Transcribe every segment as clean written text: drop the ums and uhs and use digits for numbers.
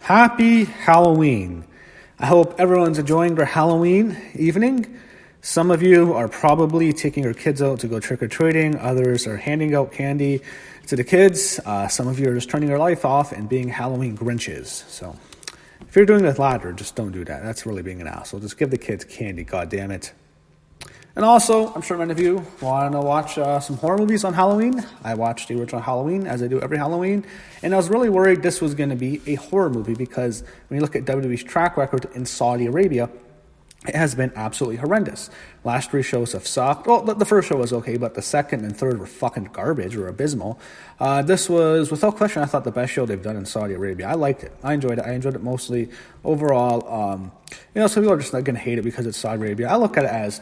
Happy Halloween. I hope everyone's enjoying their Halloween evening. Some of you are probably taking your kids out to go trick-or-treating. Others are handing out candy to the kids. Some of you are just turning your life off and being Halloween Grinches. So if you're doing the latter, just don't do that. That's really being an asshole. Just give the kids candy, goddammit. And also, I'm sure many of you want to watch some horror movies on Halloween. I watched the original Halloween, as I do every Halloween, and I was really worried this was going to be a horror movie because when you look at WWE's track record in Saudi Arabia, it has been absolutely horrendous. Last three shows have sucked. Well, the first show was okay, but the second and third were fucking garbage or abysmal. This was, without question, I thought the best show they've done in Saudi Arabia. I liked it. I enjoyed it. I enjoyed it mostly. Overall, some people are just not going to hate it because it's Saudi Arabia. I look at it as,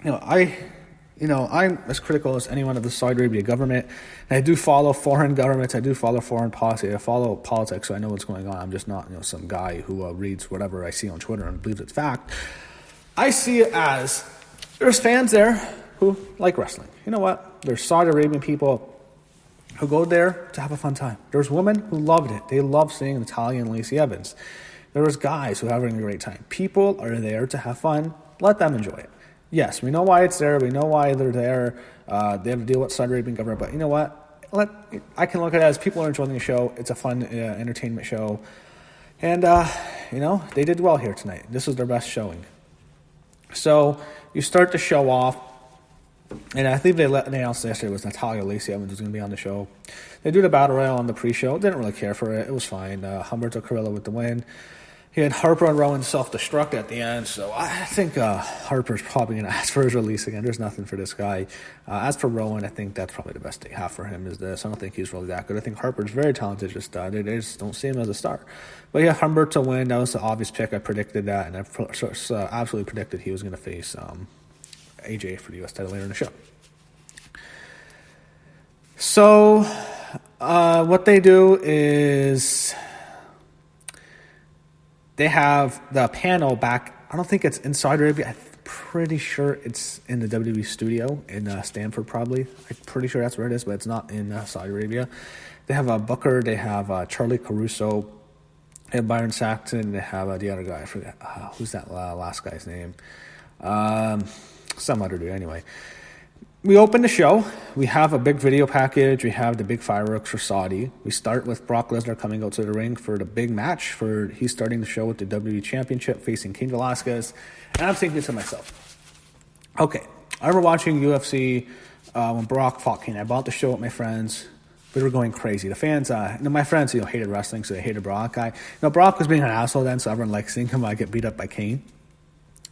I'm as critical as anyone of the Saudi Arabia government. And I do follow foreign governments. I do follow foreign policy. I follow politics, so I know what's going on. I'm just not, some guy who reads whatever I see on Twitter and believes it's fact. I see it as there's fans there who like wrestling. You know what? There's Saudi Arabian people who go there to have a fun time. There's women who loved it. They love seeing Natalya and Lacey Evans. There was guys who are having a great time. People are there to have fun. Let them enjoy it. Yes, we know why it's there. We know why they're there. They have to deal with Saudi Arabian government. But you know what? I can look at it as people are enjoying the show. It's a fun entertainment show. And, they did well here tonight. This was their best showing. So you start the show off. And I think they announced yesterday was Natalya Lacey Evans was going to be on the show. They do the battle royale on the pre-show. Didn't really care for it. It was fine. Humberto Carrillo with the win. He had Harper and Rowan self-destruct at the end, so I think Harper's probably going to ask for his release again. There's nothing for this guy. As for Rowan, I think that's probably the best they have for him is this. I don't think he's really that good. I think Harper's very talented, they just don't see him as a star. But yeah, Humberto win. That was the obvious pick. I predicted that, and I absolutely predicted he was going to face AJ for the U.S. title later in the show. So what they do is they have the panel back. I don't think it's in Saudi Arabia. I'm pretty sure it's in the WWE studio in Stanford, probably. I'm pretty sure that's where it is, but it's not in Saudi Arabia. They have Booker. They have Charlie Caruso. They have Byron Saxton. They have the other guy. I forget. Who's that last guy's name? Some other dude, anyway. We open the show. We have a big video package. We have the big fireworks for Saudi. We start with Brock Lesnar coming out to the ring for the big match. He's starting the show with the WWE Championship facing Cain Velasquez. And I'm thinking to myself, okay, I remember watching UFC when Brock fought Cain. I bought the show with my friends. We were going crazy. The fans, my friends, hated wrestling, so they hated Brock. Brock was being an asshole then, so everyone liked seeing him get beat up by Cain.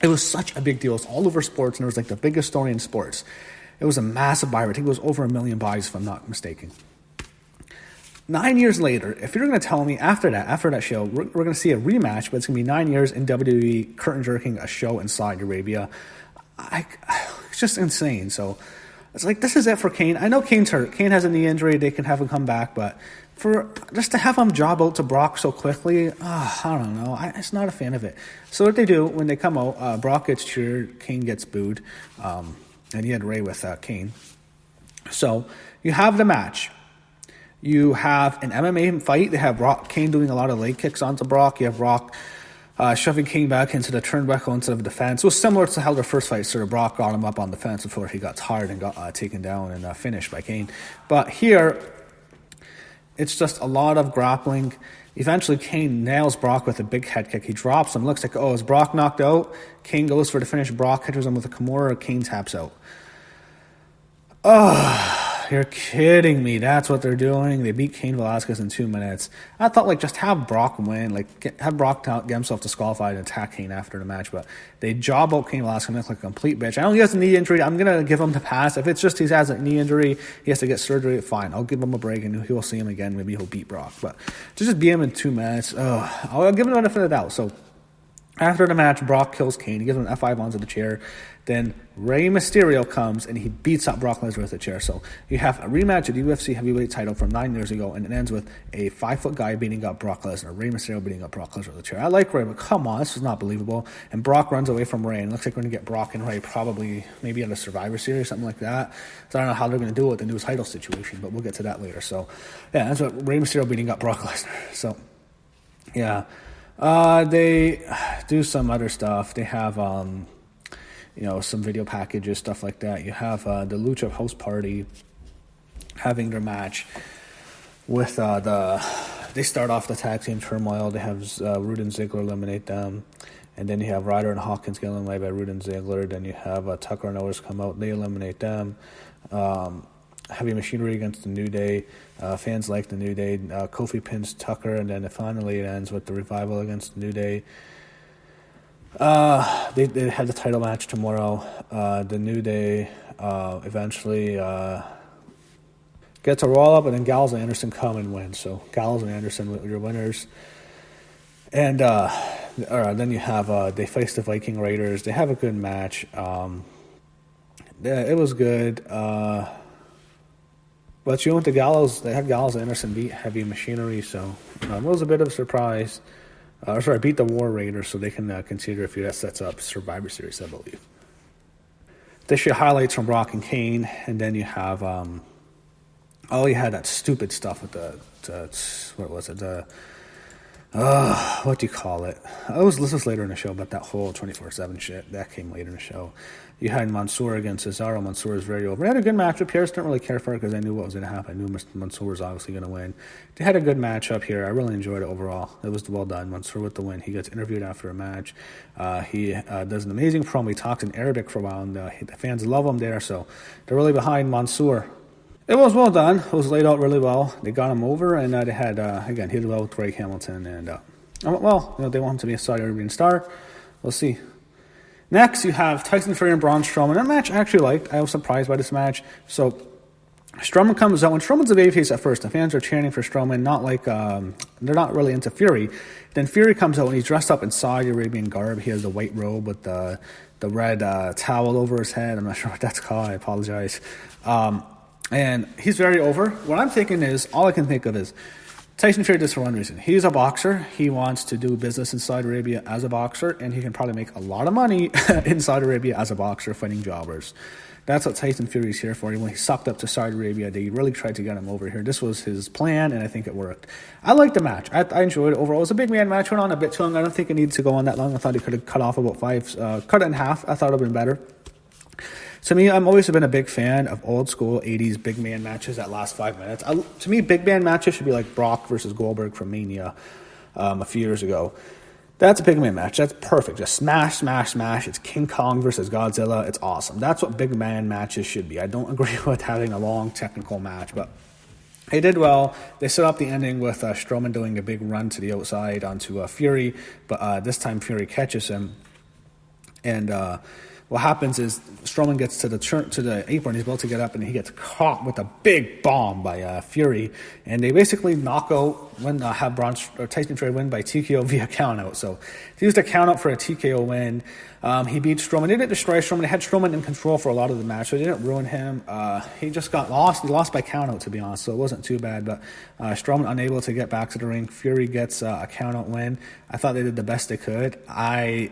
It was such a big deal. It was all over sports, and it was the biggest story in sports. It was a massive buy. I think it was over 1 million buys, if I'm not mistaken. 9 years later, if you're going to tell me after that show, we're going to see a rematch, but it's going to be 9 years in WWE curtain-jerking a show in Saudi Arabia, it's just insane. So it's this is it for Cain. I know Cain's hurt. Cain has a knee injury. They can have him come back, but just to have him job out to Brock so quickly, I don't know. I'm just not a fan of it. So what they do, when they come out, Brock gets cheered, Cain gets booed, and he had Ray with Cain. So you have the match. You have an MMA fight. They have Cain doing a lot of leg kicks onto Brock. You have Brock shoving Cain back into the turnbuckle instead of the fence. It was similar to how their first fight started. Brock got him up on the fence before he got tired and got taken down and finished by Cain. But here, it's just a lot of grappling. Eventually, Cain nails Brock with a big head kick. He drops him. Looks like, is Brock knocked out? Cain goes for the finish. Brock catches him with a Kimura. Cain taps out. Oh, you're kidding me. That's what they're doing. They beat Cain Velasquez in 2 minutes. I thought, just have Brock win. Have Brock get himself disqualified and attack Cain after the match. But they job out Cain Velasquez like a complete bitch. I know he has a knee injury. I'm going to give him the pass. If it's just he has a knee injury, he has to get surgery, fine. I'll give him a break and he'll see him again. Maybe he'll beat Brock. But to just beat him in 2 minutes, I'll give him the benefit of the doubt. So after the match, Brock kills Cain. He gives him an F5 onto the chair. Then Rey Mysterio comes and he beats up Brock Lesnar with a chair. So you have a rematch of the UFC heavyweight title from 9 years ago, and it ends with a 5-foot guy beating up Brock Lesnar. Rey Mysterio beating up Brock Lesnar with a chair. I like Rey, but come on, this is not believable. And Brock runs away from Rey, and it looks like we're going to get Brock and Rey probably maybe at a Survivor Series, something like that. So I don't know how they're going to do it with the new title situation, but we'll get to that later. So yeah, that's what Rey Mysterio beating up Brock Lesnar. So Yeah. They do some other stuff. They have, some video packages, stuff like that. You have the Lucha House Party having their match with they start off the tag team Turmoil. They have Rude and Ziggler eliminate them. And then you have Ryder and Hawkins get eliminated by Rude and Ziggler. Then you have Tucker and Owens come out. They eliminate them. Heavy Machinery against the New Day. Fans like the New Day. Kofi pins Tucker. And then finally it ends with the Revival against the New Day. They have the title match tomorrow. The New Day eventually get to roll up, and then Gallows and Anderson come and win. So Gallows and Anderson, your winners. And then you have they face the Viking Raiders. They have a good match. It was good. But you went to Gallows. They had Gallows and Anderson beat Heavy Machinery, so it was a bit of a surprise. Beat the War Raiders, so they can consider if that sets up Survivor Series, I believe. They show highlights from Brock and Cain, and then you have you had that stupid stuff with what was it? What do you call it? This was later in the show, but that whole 24/7 shit, that came later in the show. You had Mansoor against Cesaro. Mansoor is very over. They had a good matchup here. I didn't really care for it because I knew what was going to happen. I knew Mansoor was obviously going to win. They had a good matchup here. I really enjoyed it overall. It was well done. Mansoor with the win. He gets interviewed after a match. He does an amazing promo. He talks in Arabic for a while, and the fans love him there, so they're really behind Mansoor. It was well done. It was laid out really well. They got him over, and they had, again, he did well with Greg Hamilton. And, they want him to be a Saudi Arabian star. We'll see. Next, you have Tyson Fury and Braun Strowman. That match I actually liked. I was surprised by this match. So, Strowman comes out. When Strowman's a babyface at first, the fans are chanting for Strowman, not like, they're not really into Fury. Then Fury comes out, and he's dressed up in Saudi Arabian garb. He has the white robe with the red towel over his head. I'm not sure what that's called. I apologize. And he's very over. What I'm thinking is, all I can think of is, Tyson Fury does for one reason. He's a boxer. He wants to do business in Saudi Arabia as a boxer, and he can probably make a lot of money in Saudi Arabia as a boxer fighting jobbers. That's what Tyson Fury's here for. When he sucked up to Saudi Arabia, they really tried to get him over here. This was his plan, and I think it worked. I liked the match. I enjoyed it overall. It was a big man match. Went on a bit too long. I don't think it needed to go on that long. I thought he could have cut off about cut it in half. I thought it would have been better. To me, I've always been a big fan of old school 80s big man matches that last 5 minutes. To me, big man matches should be like Brock versus Goldberg from Mania a few years ago. That's a big man match. That's perfect. Just smash, smash, smash. It's King Kong versus Godzilla. It's awesome. That's what big man matches should be. I don't agree with having a long technical match, but they did well. They set up the ending with Strowman doing a big run to the outside onto Fury, but this time Fury catches him. And what happens is Strowman gets to the apron. He's about to get up, and he gets caught with a big bomb by Fury. And they basically have Tyson Fury win by TKO via countout. So they used a countout for a TKO win. He beat Strowman. They didn't destroy Strowman. They had Strowman in control for a lot of the match, so they didn't ruin him. He just got lost. He lost by countout, to be honest, so it wasn't too bad. But Strowman unable to get back to the ring. Fury gets a countout win. I thought they did the best they could. I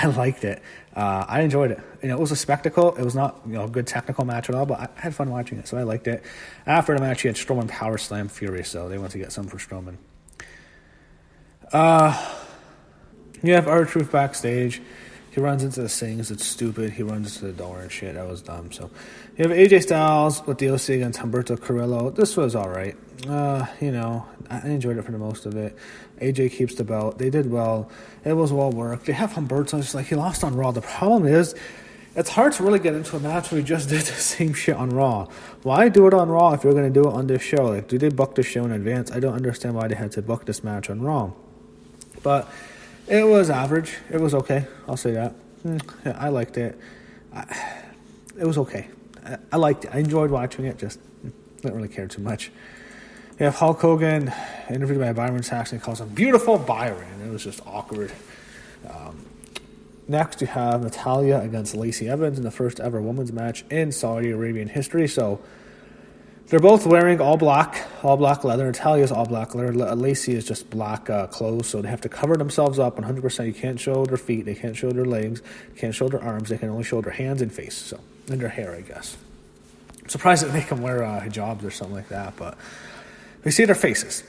liked it. I enjoyed it. It was a spectacle. It was not a good technical match at all, but I had fun watching it, so I liked it. After the match, he had Strowman power slam Fury, so they went to get some for Strowman. You have R-Truth backstage. He runs into the things. It's stupid. He runs into the door and shit. That was dumb. So you have AJ Styles with the OC against Humberto Carrillo. This was all right. I enjoyed it for the most of it. AJ keeps the belt. They did well. It was well worked. They have Humberto. It's like he lost on Raw. The problem is, it's hard to really get into a match where he just did the same shit on Raw. Why do it on Raw if you're going to do it on this show? Like, do they book the show in advance? I don't understand why they had to book this match on Raw. But it was average. It was okay. I'll say that. Yeah, I liked it. It was okay. I liked it. I enjoyed watching it. Just didn't really care too much. You have Hulk Hogan interviewed by Byron Saxton. He calls him Beautiful Byron. It was just awkward. Next, you have Natalya against Lacey Evans in the first ever women's match in Saudi Arabian history. So they're both wearing all black leather. Natalya's all black leather. Lacey is just black clothes. So they have to cover themselves up 100%. You can't show their feet. They can't show their legs. They can't show their arms. They can only show their hands and face. And their hair, I guess. I'm surprised that they can wear hijabs or something like that, but we see their faces.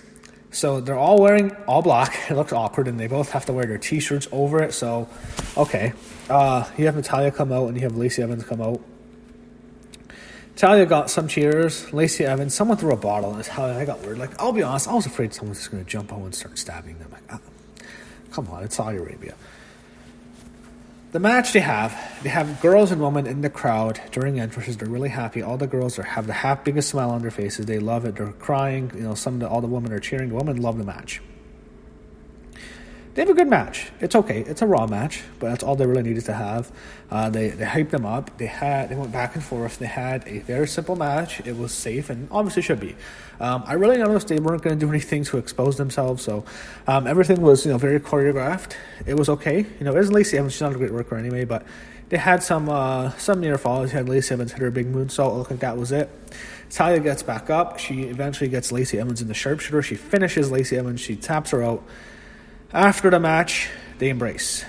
So they're all wearing all black. It looks awkward, and they both have to wear their T-shirts over it. So, okay. You have Natalya come out, and you have Lacey Evans come out. Natalya got some cheers. Lacey Evans, someone threw a bottle, and I got weird. Like, I'll be honest, I was afraid someone was just going to jump out and start stabbing them. Like, come on, it's Saudi Arabia. The match they have girls and women in the crowd during entrances. They're really happy. All the girls have the biggest smile on their faces. They love it. They're crying. All the women are cheering. The women love the match. They have a good match. It's okay. It's a Raw match, but that's all they really needed to have. They hyped them up. They went back and forth. They had a very simple match. It was safe and obviously should be. I really noticed they weren't going to do anything to expose themselves, so everything was very choreographed. It was okay. It was Lacey Evans. She's not a great worker anyway, but they had some near falls. You had Lacey Evans hit her big moonsault. It looked like that was it. Talia gets back up. She eventually gets Lacey Evans in the sharpshooter. She finishes Lacey Evans. She taps her out. After the match, they embrace.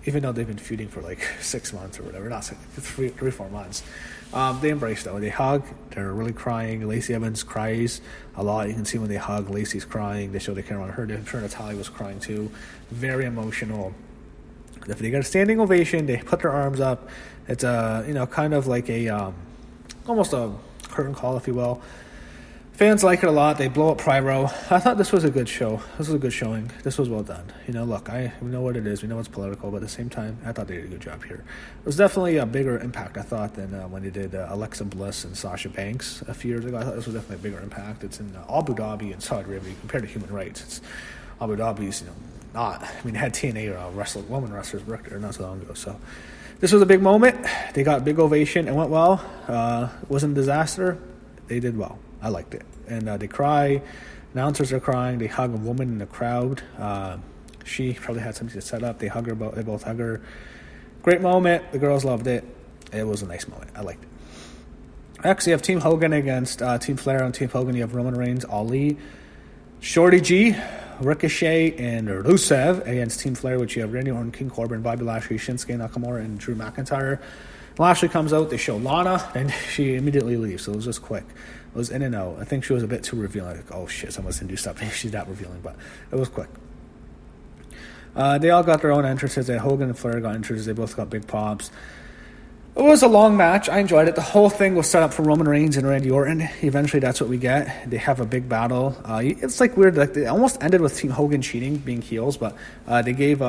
Even though they've been feuding for like 6 months or whatever, not 3-4 months. They embrace though. They hug. They're really crying. Lacey Evans cries a lot. You can see when they hug, Lacey's crying. They show the camera on her. I'm sure Natalya was crying too. Very emotional. If they get a standing ovation, they put their arms up. It's kind of like a almost a curtain call, if you will. Fans like it a lot. They blow up Pyro. I thought this was a good show. This was a good showing. This was well done. Look, we know what it is. We know it's political, but at the same time, I thought they did a good job here. It was definitely a bigger impact, I thought, than when they did Alexa Bliss and Sasha Banks a few years ago. I thought this was definitely a bigger impact. It's in Abu Dhabi and Saudi Arabia compared to human rights. It's Abu Dhabi's, not. I mean, they had TNA women wrestlers worked there not so long ago. So this was a big moment. They got a big ovation. It went well. It wasn't a disaster. They did well. I liked it. And they cry. Announcers are crying. They hug a woman in the crowd. She probably had something to set up. They both hug her. Great moment. The girls loved it. It was a nice moment. I liked it. Next, you have Team Hogan against Team Flair. On Team Hogan, you have Roman Reigns, Ali, Shorty G, Ricochet, and Rusev against Team Flair, which you have Randy Orton, King Corbin, Bobby Lashley, Shinsuke Nakamura, and Drew McIntyre. Lashley comes out, they show Lana, and she immediately leaves, so it was just quick. It was in and out. I think she was a bit too revealing, like, oh shit, someone's going to do something. She's not revealing, but it was quick. They all got their own entrances. Hogan and Flair got entrances. They both got big pops. It was a long match. I enjoyed it. The whole thing was set up for Roman Reigns and Randy Orton. Eventually, that's what we get. They have a big battle. It's like weird. Like, they almost ended with Team Hogan cheating, being heels, but they gave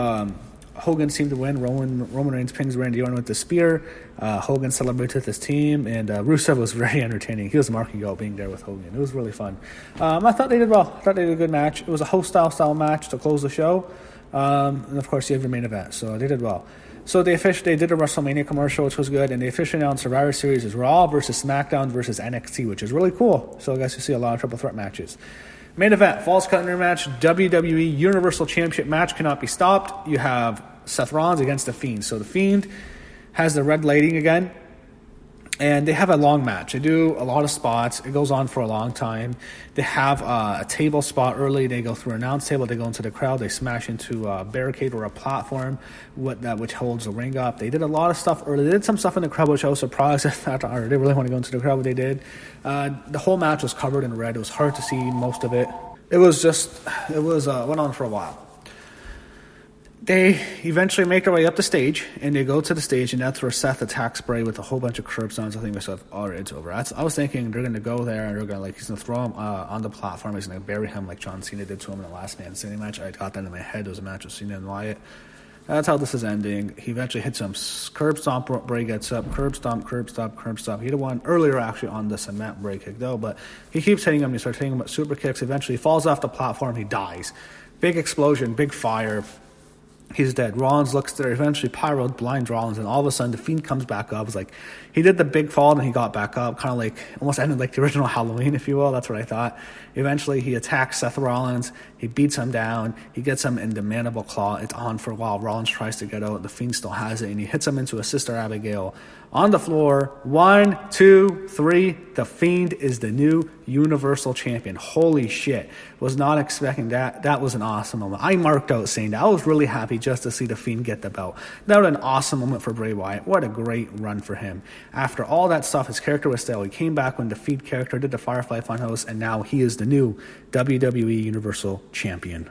Hogan seemed to win. Roman Reigns pings Randy Orton with the spear. Hogan celebrates with his team, and Rusev was very entertaining. He was marking out being there with Hogan. It was really fun. I thought they did well. I thought they did a good match. It was a host-style match to close the show. And, of course, you have your main event, so they did well. So they did a WrestleMania commercial, which was good, and they officially announced Survivor Series is Raw versus SmackDown versus NXT, which is really cool. So I guess you see a lot of triple threat matches. Main event, Falls Count Anywhere match, WWE Universal Championship match cannot be stopped. You have Seth Rollins against The Fiend. So The Fiend has the red lighting again, and they have a long match. They do a lot of spots. It goes on for a long time. They have a table spot early. They go through an announce table. They go into the crowd. They smash into a barricade or a platform which holds the ring up. They did a lot of stuff early. They did some stuff in the crowd, which I was surprised at. They really want to go into the crowd, but they did. The whole match was covered in red. It was hard to see most of it. It went on for a while. They eventually make their way up the stage, and they go to the stage, and that's where Seth attacks Bray with a whole bunch of curb stones. I think myself, all right, it's over. I was thinking they're going to go there, and he's going to throw him on the platform. He's going to bury him like John Cena did to him in the Last Man Standing match. I got that in my head. It was a match with Cena and Wyatt. That's how this is ending. He eventually hits him. Curb stomp, Bray gets up. Curb stomp, curb stomp, curb stomp. He had one earlier, actually, on the cement Bray kick, though, but he keeps hitting him. He starts hitting him with super kicks. Eventually, he falls off the platform. He dies. Big explosion, big fire. He's dead. Rollins looks there. Eventually, Pyro blinds Rollins, and all of a sudden, the Fiend comes back up. It's like he did the big fall, and he got back up, kind of like almost ended like the original Halloween, if you will. That's what I thought. Eventually, he attacks Seth Rollins. He beats him down. He gets him in the mandible claw. It's on for a while. Rollins tries to get out. The Fiend still has it, and he hits him into a Sister Abigail on the floor. 1, 2, 3. The Fiend is the new Universal Champion. Holy shit. Was not expecting that. That was an awesome moment. I marked out saying that. I was really happy just to see the Fiend get the belt. That was an awesome moment for Bray Wyatt. What a great run for him. After all that stuff, his character was stale. He came back when the Fiend character did the Firefly Funhouse, and now he is the new WWE Universal Champion.